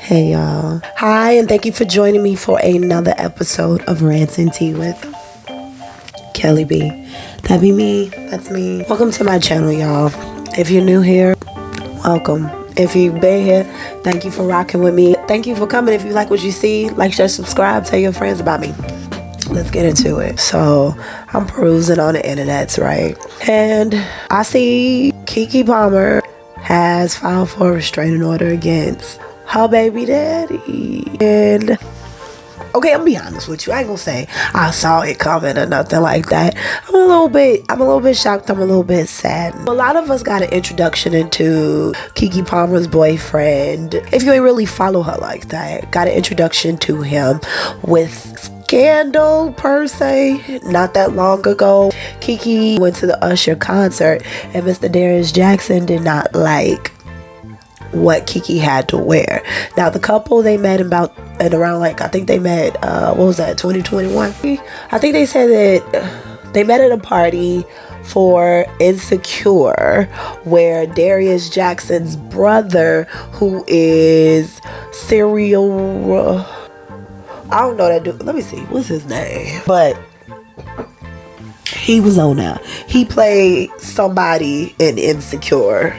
Hey y'all. Hi, and thank you for joining me for another episode of Rants and Tea with Kelly B. That be me. That's me. Welcome to my channel, y'all. If you're new here, welcome. If you've been here, thank you for rocking with me. Thank you for coming. If you like what you see, like, share, subscribe, tell your friends about me. Let's get into it. So I'm perusing on the internets, right? And I see KeKe Palmer has filed for a restraining order against her baby daddy. And okay, I'm gonna be honest with you. I ain't gonna say I saw it coming or nothing like that. I'm a little bit shocked. I'm a little bit sad. A lot of us got an introduction into KeKe Palmer's boyfriend. If you ain't really follow her like that, got an introduction to him with scandal per se not that long ago. KeKe went to the Usher concert and Mr. Darius Jackson did not like what KeKe had to wear. Now the couple, they met around like, I think they met 2021. I think they said that they met at a party for Insecure, where Darius Jackson's brother, who is serial, I don't know that dude, let me see, what's his name, but he was on there. He played somebody in Insecure.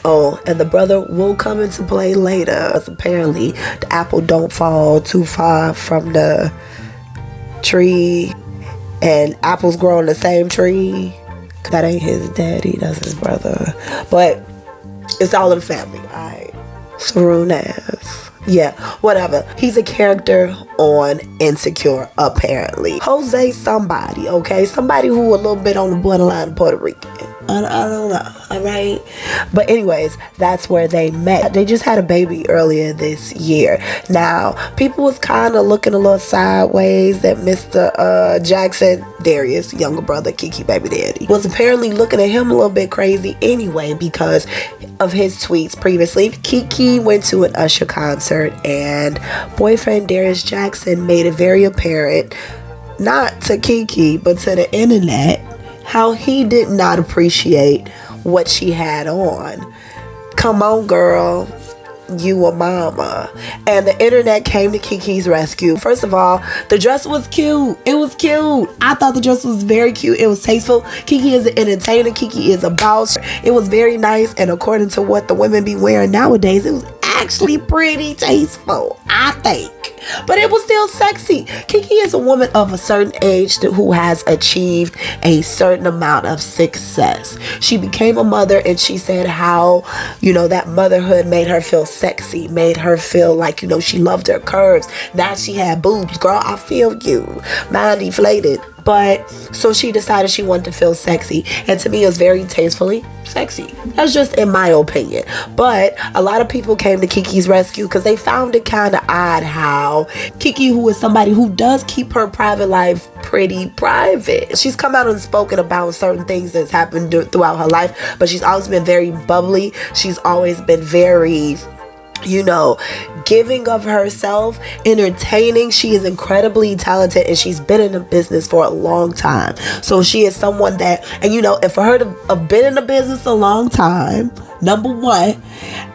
Oh, and the brother will come into play later, because apparently the apple don't fall too far from the tree, and apples grow on the same tree. That ain't his daddy, that's his brother. But it's all in the family. Alright. Saroon ass. Yeah, whatever. He's a character on Insecure, apparently. Jose somebody, okay? Somebody who a little bit on the borderline of Puerto Rican. I don't know, alright? But anyways, that's where they met. They just had a baby earlier this year. Now, people was kind of looking a little sideways that Mr. Jackson, Darius, younger brother, KeKe baby daddy, was apparently looking at him a little bit crazy anyway because of his tweets previously. KeKe went to an Usher concert and boyfriend Darius Jackson made it very apparent, not to KeKe, but to the internet, how he did not appreciate what she had on. Come on, girl. You a mama. And the internet came to KeKe's rescue. First of all, the dress was cute. It was cute. I thought the dress was very cute. It was tasteful. KeKe is an entertainer. KeKe is a boss. It was very nice. And according to what the women be wearing nowadays, it was actually pretty tasteful, I think. But it was still sexy. KeKe is a woman of a certain age who has achieved a certain amount of success. She became a mother and she said how, that motherhood made her feel sexy, made her feel like, she loved her curves. Now she had boobs. Girl, I feel you. Mine deflated. But so she decided she wanted to feel sexy. And to me, it was very tastefully sexy. That's just in my opinion. But a lot of people came to KeKe's rescue because they found it kind of odd how KeKe, who is somebody who does keep her private life pretty private, she's come out and spoken about certain things that's happened throughout her life. But she's always been very bubbly. She's always been very, giving of herself, entertaining. She is incredibly talented and she's been in the business for a long time. So she is someone that, and for her to have been in the business a long time, number one,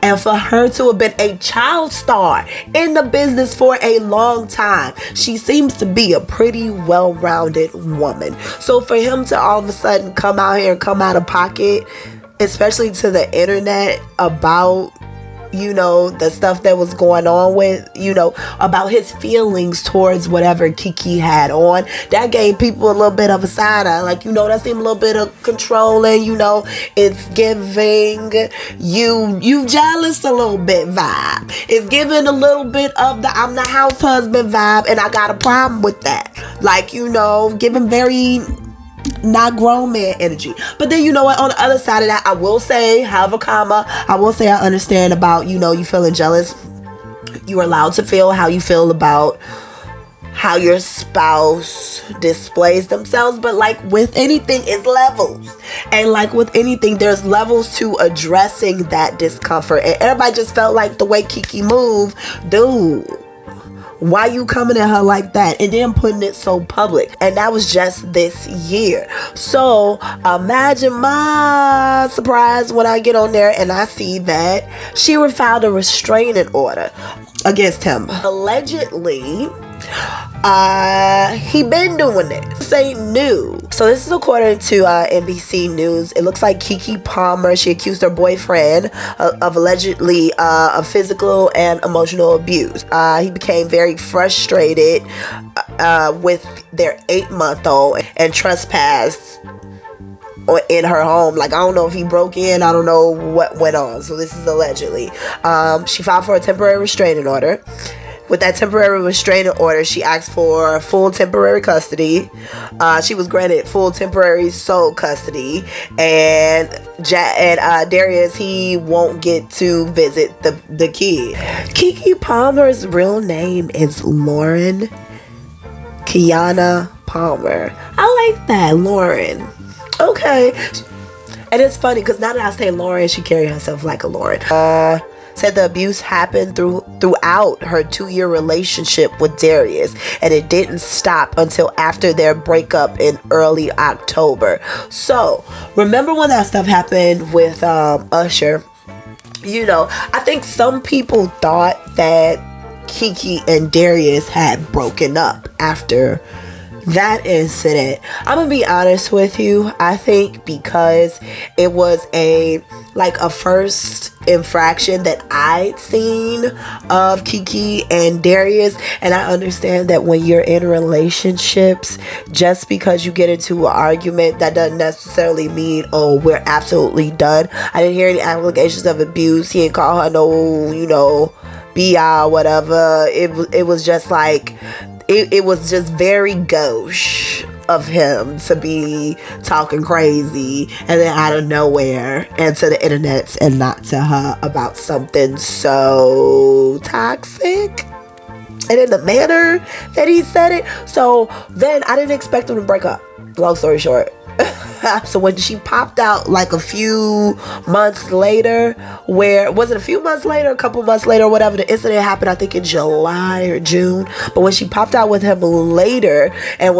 and for her to have been a child star in the business for a long time, she seems to be a pretty well-rounded woman. So for him to all of a sudden come out here and come out of pocket, especially to the internet about the stuff that was going on with, about his feelings towards whatever KeKe had on, that gave people a little bit of a side eye. Like, that seemed a little bit of controlling, it's giving you jealous a little bit vibe. It's giving a little bit of the I'm the house husband vibe, and I got a problem with that. Like, giving very not grown man energy. But then on the other side of that, I will say, I understand about, you feeling jealous. You're allowed to feel how you feel about how your spouse displays themselves, but like with anything, it's levels. And like with anything, there's levels to addressing that discomfort. And everybody just felt like the way KeKe moved, dude, why you coming at her like that and then putting it so public? And that was just this year. So imagine my surprise when I get on there and I see that she filed a restraining order. against him. Allegedly, he been doing this. This ain't new. So this is according to NBC News. It looks like KeKe Palmer, she accused her boyfriend of allegedly of physical and emotional abuse. He became very frustrated with their 8-month-old and trespassed in her home. Like, I don't know if he broke in, I don't know what went on. So this is allegedly. She filed for a temporary restraining order. With that temporary restraining order, she asked for full temporary custody. She was granted full temporary sole custody, and Darius, he won't get to visit the kid. KeKe Palmer's real name is Lauren Kiana Palmer. I like that, Lauren. Okay. And it's funny because now that I say Lauren, she carries herself like a Lauren. Said the abuse happened throughout her 2-year relationship with Darius, and it didn't stop until after their breakup in early October. So remember when that stuff happened with Usher? You know, I think some people thought that KeKe and Darius had broken up after that incident. I'm gonna be honest with you. I think because it was a first infraction that I'd seen of KeKe and Darius, and I understand that when you're in relationships, just because you get into an argument, that doesn't necessarily mean, oh, we're absolutely done. I didn't hear any allegations of abuse. He didn't call her no, BI, whatever. It was just like, it was just very gauche of him to be talking crazy and then out of nowhere and to the internet and not to her about something so toxic and in the manner that he said it. So then I didn't expect them to break up, long story short. So when she popped out like a few months later, where was it, a few months later, a couple months later, whatever, the incident happened, I think in July or June. But when she popped out with him later, and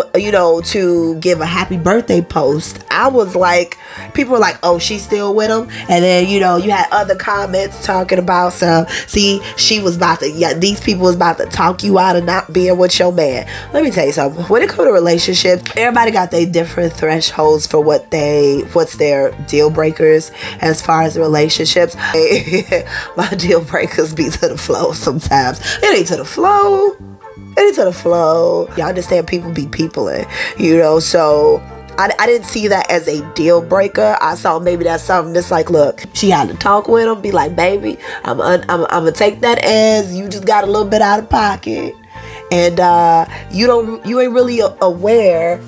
to give a happy birthday post, I was like, people were like, oh, she's still with him. And then you had other comments talking about she was about to, these people was about to talk you out of not being with your man. Let me tell you something. When it comes to relationships, everybody got their different thresholds for what's their deal breakers as far as relationships. My deal breakers be to the flow sometimes. It ain't to the flow. Y'all understand, people be peopling, so I didn't see that as a deal breaker. I saw maybe that's something that's like, look, she had to talk with him, be like, baby, I'm gonna take that as you just got a little bit out of pocket, and you ain't really aware.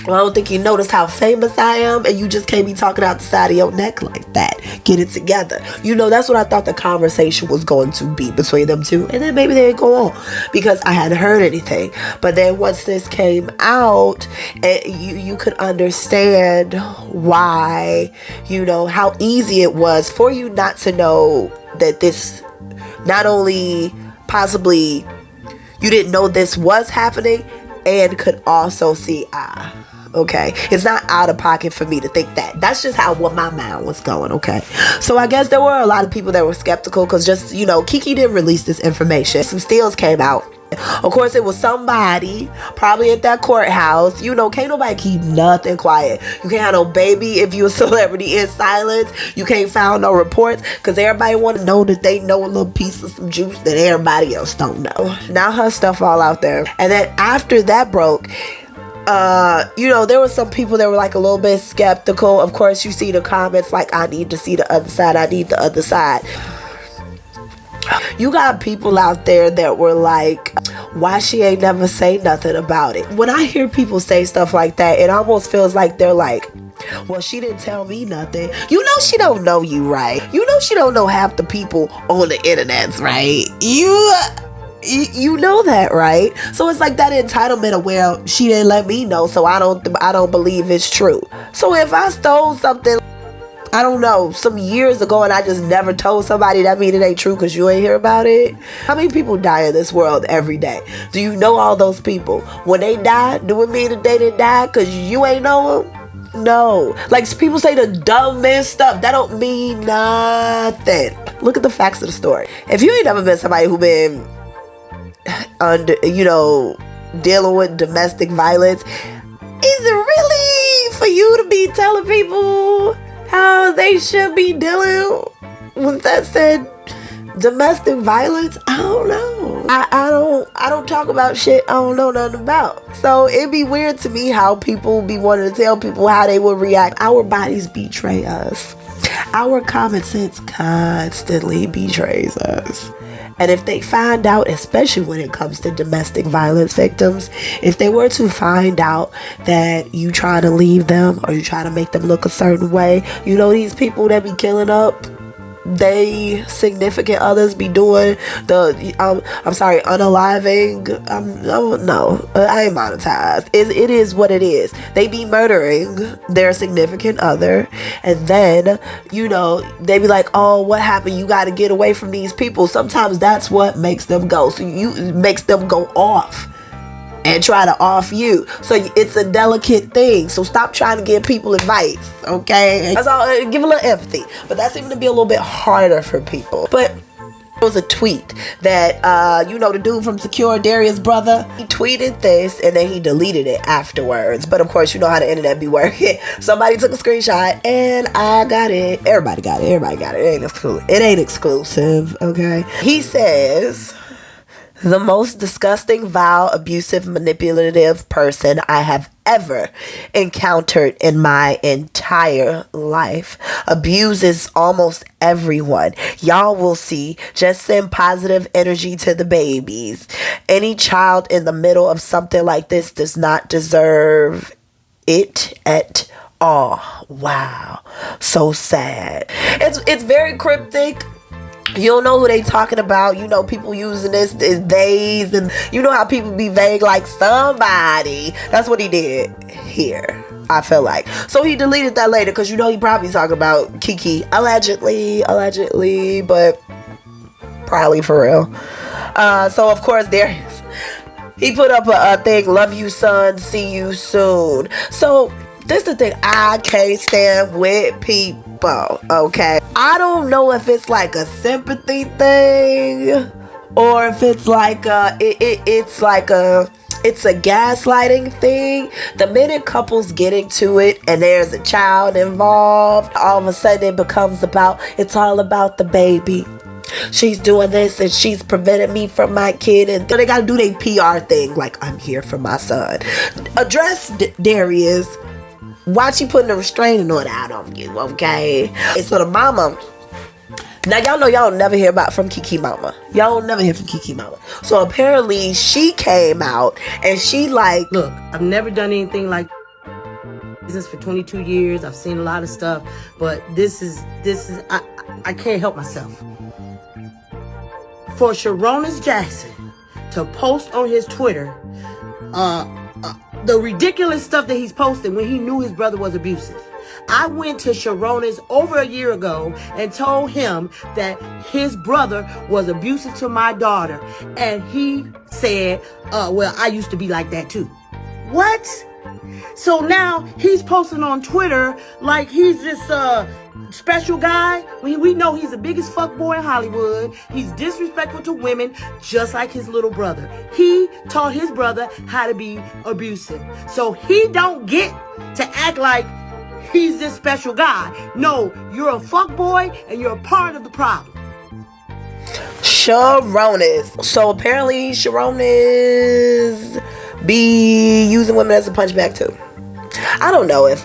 Well, I don't think you noticed how famous I am, and you just can't be talking out the side of your neck like that. Get it together. That's what I thought the conversation was going to be between them two. And then maybe they'd go on because I hadn't heard anything. But then once this came out, you could understand why, how easy it was for you not to know that this, not only possibly you didn't know this was happening, and could also see, okay, it's not out of pocket for me to think that. That's just what my mind was going, okay? So I guess there were a lot of people that were skeptical because just, KeKe didn't release this information. Some stills came out. Of course, it was somebody probably at that courthouse. Can't nobody keep nothing quiet. You can't have no baby if you a celebrity in silence. You can't file no reports because everybody want to know that they know a little piece of some juice that everybody else don't know. Now her stuff all out there. And then after that broke, there were some people that were like a little bit skeptical. Of course, you see the comments like, I need to see the other side. I need the other side. You got people out there that were like, why she ain't never say nothing about it? When I hear people say stuff like that, it almost feels like they're like, well, she didn't tell me nothing. She don't know you, right? She don't know half the people on the internet, right? You know that, right? So it's like that entitlement of, well, she didn't let me know, so I don't believe it's true. So if I stole something, I don't know, some years ago, and I just never told somebody, that mean it ain't true because you ain't hear about it? How many people die in this world every day? Do you know all those people? When they die, do it mean that they didn't die because you ain't know them? know. Like, people say the dumbest stuff. That don't mean nothing. Look at the facts of the story. If you ain't never been somebody who been under, dealing with domestic violence, is it really for you to be telling people how they should be dealing with that said domestic violence? I don't know. I don't talk about shit I don't know nothing about. So it'd be weird to me how people be wanting to tell people how they would react. Our bodies betray us. Our common sense constantly betrays us. And if they find out, especially when it comes to domestic violence victims, if they were to find out that you try to leave them or you try to make them look a certain way, these people that be killing up, they significant others be doing the unaliving. No, I ain't monetized. It is what it is. They be murdering their significant other, and then they be like, oh, what happened? You got to get away from these people. Sometimes that's what makes them go. So makes them go off and try to off you. So it's a delicate thing. So stop trying to give people advice, okay? That's all. Give a little empathy. But that seems to be a little bit harder for people. But there was a tweet that, the dude from Secure, Darius' brother, he tweeted this and then he deleted it afterwards. But of course, you know how the internet be working. Somebody took a screenshot and I got it. Everybody got it. It ain't exclusive, okay? He says, the most disgusting, vile, abusive, manipulative person I have ever encountered in my entire life. Abuses almost everyone. Y'all will see. Just send positive energy to the babies. Any child in the middle of something like this does not deserve it at all. Wow. So sad. It's very cryptic. You don't know who they talking about. People using this as days, and how people be vague, like somebody. That's what he did here, I feel like. So he deleted that later because he probably talking about KeKe allegedly, but probably for real. So of course he put up a thing, love you son, see you soon. So this is the thing I can't stand with people. Okay, I don't know if it's like a sympathy thing or if it's like it's a gaslighting thing. The minute couples get into it and there's a child involved, all of a sudden it becomes it's all about the baby. She's doing this and she's preventing me from my kid, and they gotta do their PR thing like, I'm here for my son. Address Darius. Why she putting a restraining order out on you, okay? It's for the mama. Now, y'all know y'all never hear from KeKe Mama. Y'all never hear from KeKe Mama. So, apparently, she came out and she like, look, I've never done anything like this for 22 years. I've seen a lot of stuff, but this is I can't help myself. For Sharonis Jackson to post on his Twitter, the ridiculous stuff that he's posted when he knew his brother was abusive. I went to Sharonis over a year ago and told him that his brother was abusive to my daughter. And he said, well, I used to be like that too. What? So now he's posting on Twitter like he's this special guy. We know he's the biggest fuckboy in Hollywood. He's disrespectful to women, just like his little brother. He taught his brother how to be abusive. So he don't get to act like he's this special guy. No, you're a fuckboy and you're a part of the problem. Sharonis. So apparently Sharonis be using women as a punchback too. I don't know if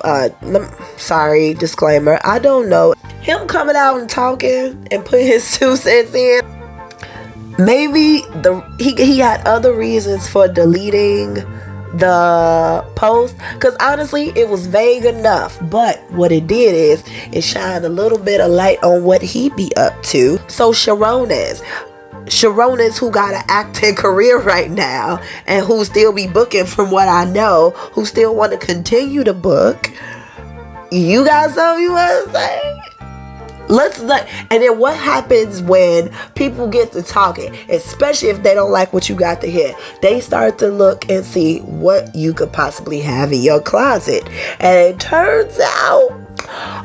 sorry, disclaimer, I don't know, him coming out and talking and putting his 2 cents in, maybe he had other reasons for deleting the post, because honestly it was vague enough. But what it did is it shined a little bit of light on what he be up to. So Sharonis, who got an acting career right now and who still be booking, from what I know, who still want to continue to book, you got something you want to say? And then what happens when people get to talking, especially if they don't like what you got to hear? They start to look and see what you could possibly have in your closet. And it turns out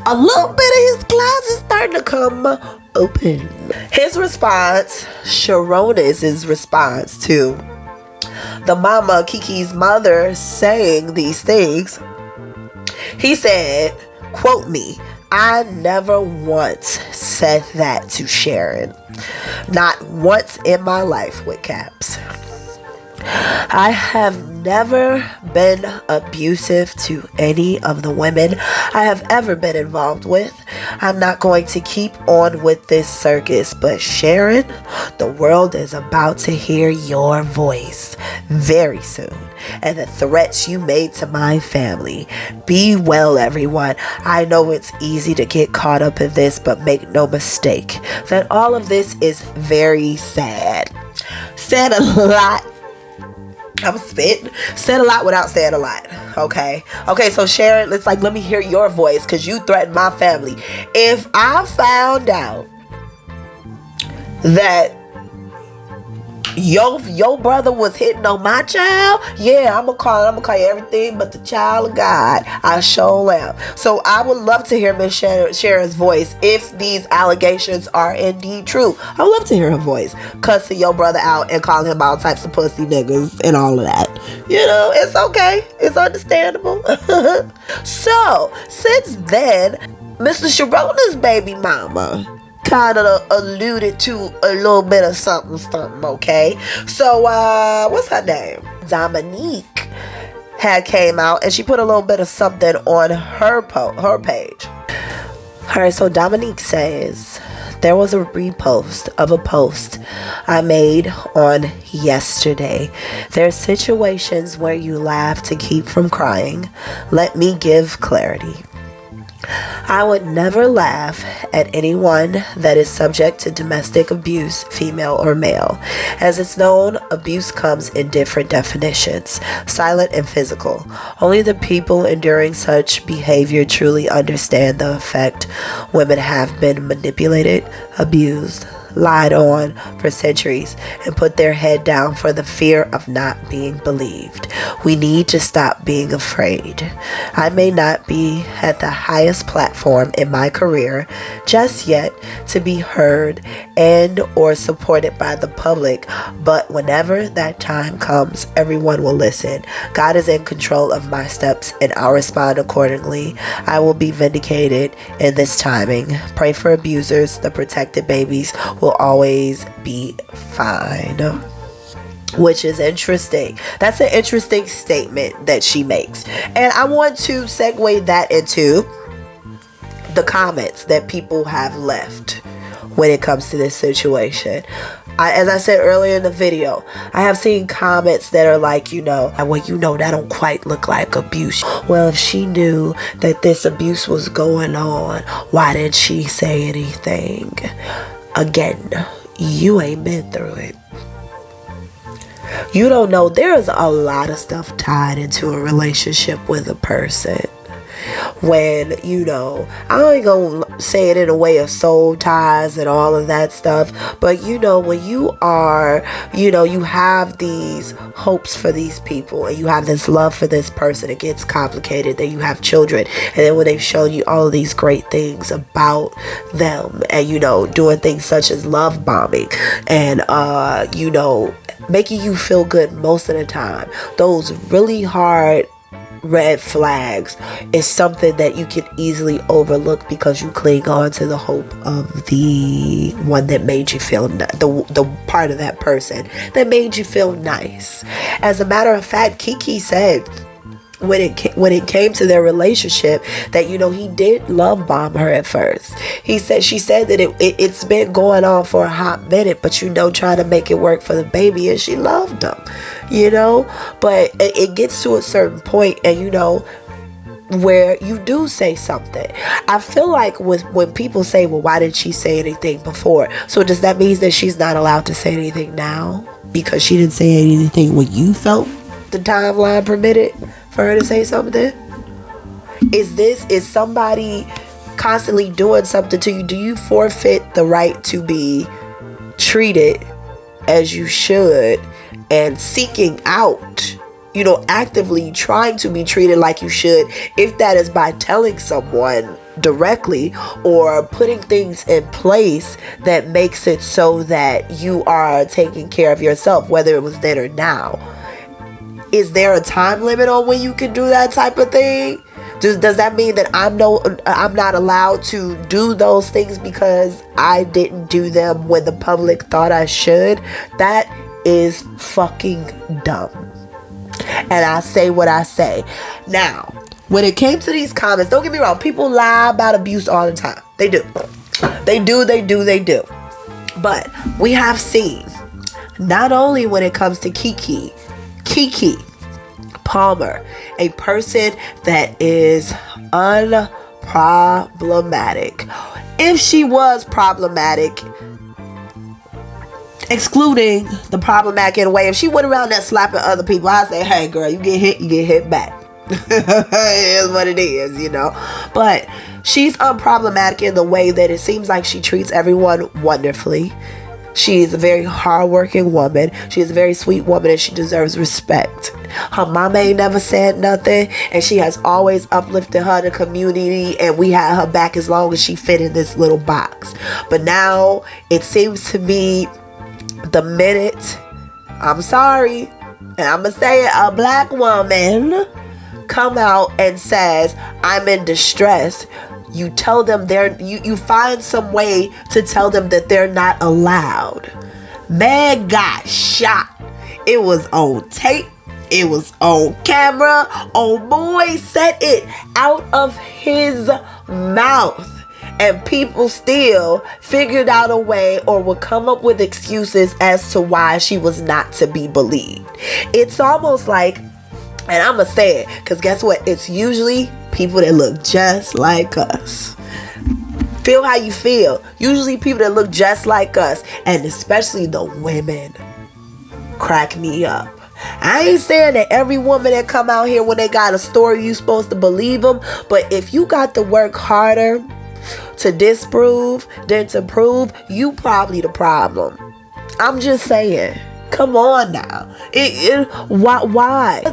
a little bit of his closet starting to come open. His response, Sharona's response to the mama, KeKe's mother, saying these things, he said, quote me, "I never once said that to Sharon. Not once in my life," with caps. "I have never been abusive to any of the women I have ever been involved with. I'm not going to keep on with this circus, but Sharon, the world is about to hear your voice very soon. And the threats you made to my family. Be well, everyone. I know it's easy to get caught up in this, but make no mistake that all of this is very sad." Said a lot. I'm spitting. Said a lot without saying a lot. Okay, so Sharon, it's like, let me hear your voice, because you threatened my family. If I found out that your brother was hitting on my child, yeah, I'm gonna call you everything but the child of God. I sure am. So I would love to hear Miss Sharon's voice if these allegations are indeed true. I would love to hear her voice cussing your brother out and calling him all types of pussy niggas and all of that. You know, it's okay. It's understandable. So since then, Mr. Sharona's baby mama kind of alluded to a little bit of something, okay? So, what's her name? Dominique had came out and she put a little bit of something on her page. So Dominique says, "There was a repost of a post I made on yesterday. There's situations where you laugh to keep from crying. Let me give clarity. I would never laugh at anyone that is subject to domestic abuse, female or male. As it's known, abuse comes in different definitions, silent and physical. Only the people enduring such behavior truly understand the effect. Women have been manipulated, abused, lied on for centuries, and put their head down for the fear of not being believed. We need to stop being afraid. I may not be at the highest platform in my career just yet to be heard and or supported by the public, but whenever that time comes, everyone will listen. God is in control of my steps and I'll respond accordingly. I will be vindicated in this timing. Pray for abusers. The protected babies will always be fine." Which is interesting. That's an interesting statement that she makes. And I want to segue that into the comments that people have left when it comes to this situation. As I said earlier in the video, I have seen comments that are like, that don't quite look like abuse. Well, if she knew that this abuse was going on, why didn't she say anything? Again, you ain't been through it. You don't know. There's a lot of stuff tied into a relationship with a person. When, I ain't gonna say it in a way of soul ties and all of that stuff, but when you are, you have these hopes for these people and you have this love for this person, it gets complicated. Then you have children, and then when they've shown you all of these great things about them and, doing things such as love bombing and, making you feel good most of the time, those really hard red flags is something that you can easily overlook because you cling on to the hope of the one that made you feel the part of that person that made you feel nice. As a matter of fact, KeKe said when it came to their relationship that he did love bomb her at first. She said that it's been going on for a hot minute, but trying to make it work for the baby, and she loved him, but it gets to a certain point, and where you do say something. I feel like when people say, well, why didn't she say anything before? So does that mean that she's not allowed to say anything now because she didn't say anything when you felt the timeline permitted for her to say something? Is somebody constantly doing something to you, do you forfeit the right to be treated as you should and seeking out, actively trying to be treated like you should, if that is by telling someone directly or putting things in place that makes it so that you are taking care of yourself, whether it was then or now? Is there a time limit on when you can do that type of thing? Does that mean that I'm not allowed to do those things because I didn't do them when the public thought I should? That is fucking dumb. And I say what I say. Now, when it came to these comments, don't get me wrong, people lie about abuse all the time. They do. They do. But we have seen, not only when it comes to KeKe Palmer, a person that is unproblematic. If she was problematic, excluding the problematic in a way, if she went around there slapping other people, I'd say, hey girl, you get hit back. It is what it is, But she's unproblematic in the way that it seems like she treats everyone wonderfully. She is a very hardworking woman. She is a very sweet woman, and she deserves respect. Her mama ain't never said nothing, and she has always uplifted her in the community, and we had her back as long as she fit in this little box. But now it seems to me, the minute, I'm sorry, and I'm gonna say it, a black woman come out and says, I'm in distress, you tell them you find some way to tell them that they're not allowed. Man got shot. It was on tape. It was on camera. Oh boy said it out of his mouth. And people still figured out a way or would come up with excuses as to why she was not to be believed. It's almost like, and I'm going to say it, because guess what? It's usually people that look just like us. Feel how you feel. Usually people that look just like us, and especially the women, crack me up. I ain't saying that every woman that come out here when they got a story, you supposed to believe them. But if you got to work harder to disprove than to prove, you probably the problem. I'm just saying. Come on now. Why?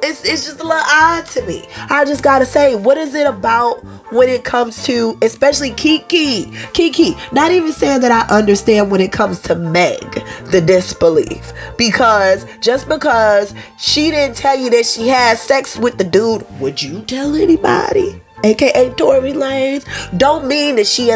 It's just a little odd to me. I just gotta say, what is it about when it comes to, especially KeKe? Not even saying that I understand when it comes to Meg, the disbelief. Because just because she didn't tell you that she had sex with the dude, would you tell anybody? AKA Tory Lanez, don't mean that she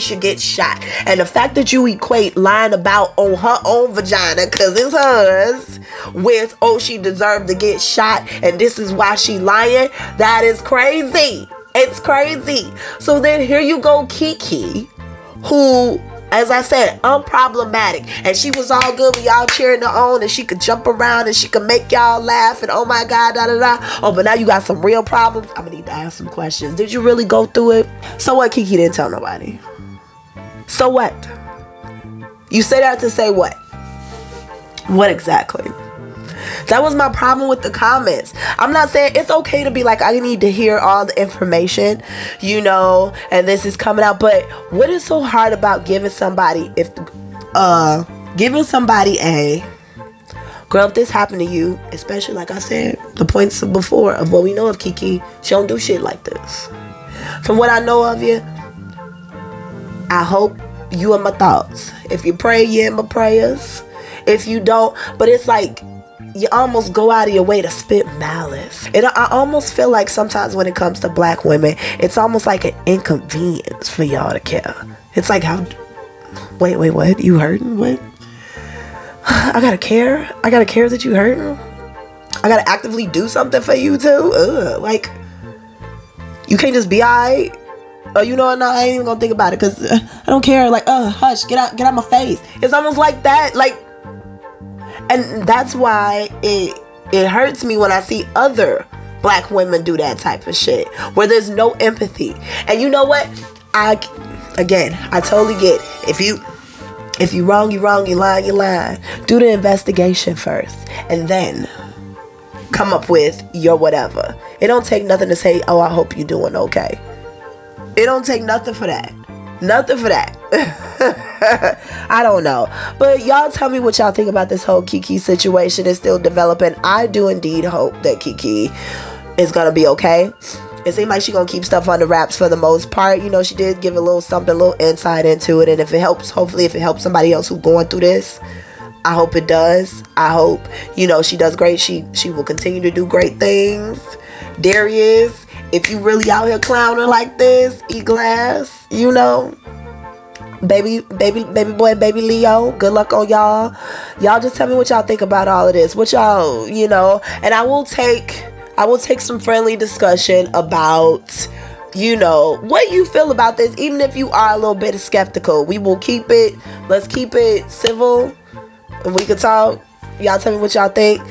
should get shot. And the fact that you equate lying about on her own vagina, cause it's hers, with she deserved to get shot and this is why she lying, that is crazy. It's crazy. So then here you go, KeKe, who, as I said, unproblematic, and she was all good with y'all cheering her on, and she could jump around and she could make y'all laugh, and oh my god, da da da. Oh, but now you got some real problems. I'm gonna need to ask some questions. Did you really go through it? So what? KeKe didn't tell nobody. So what? You say that to say what? What exactly? That was my problem with the comments. I'm not saying it's okay to be like, I need to hear all the information, and this is coming out. But what is so hard about giving somebody a girl, if this happened to you, especially like I said, the points before of what we know of KeKe, she don't do shit like this. From what I know of you, I hope you in my thoughts. If you pray, you in my prayers. If you don't, but it's like, you almost go out of your way to spit malice. I almost feel like sometimes when it comes to black women, it's almost like an inconvenience for y'all to care. It's like, how... Wait, what? You hurting? What? I gotta care? I gotta care that you hurting? I gotta actively do something for you too? Like, you can't just be alright? Oh, no, I ain't even gonna think about it because I don't care. Like, hush, get out my face. It's almost like that. Like, and that's why it hurts me when I see other black women do that type of shit where there's no empathy. And you know what? I totally get if you wrong, you wrong, you lying. Do the investigation first and then come up with your whatever. It don't take nothing to say, oh, I hope you're doing okay. It don't take nothing for that. Nothing for that. I don't know. But y'all tell me what y'all think about this whole KeKe situation. It's still developing. I do indeed hope that KeKe is going to be okay. It seems like she's going to keep stuff under wraps for the most part. You know, she did give a little something, a little insight into it. And if it helps, hopefully if it helps somebody else who's going through this, I hope it does. I hope, you know, she does great. She will continue to do great things. Darius, if you really out here clowning like this, E-Glass, you know, baby boy, baby Leo, good luck on y'all. Y'all just tell me what y'all think about all of this. What y'all, you know, and I will take some friendly discussion about, you know, what you feel about this, even if you are a little bit skeptical. We will let's keep it civil, and we can talk. Y'all tell me what y'all think.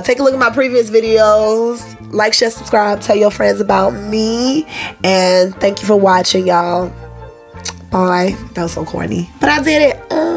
Take a look at my previous videos. Like, share, subscribe, tell your friends about me, and thank you for watching, y'all. Bye. That was so corny, but I did it.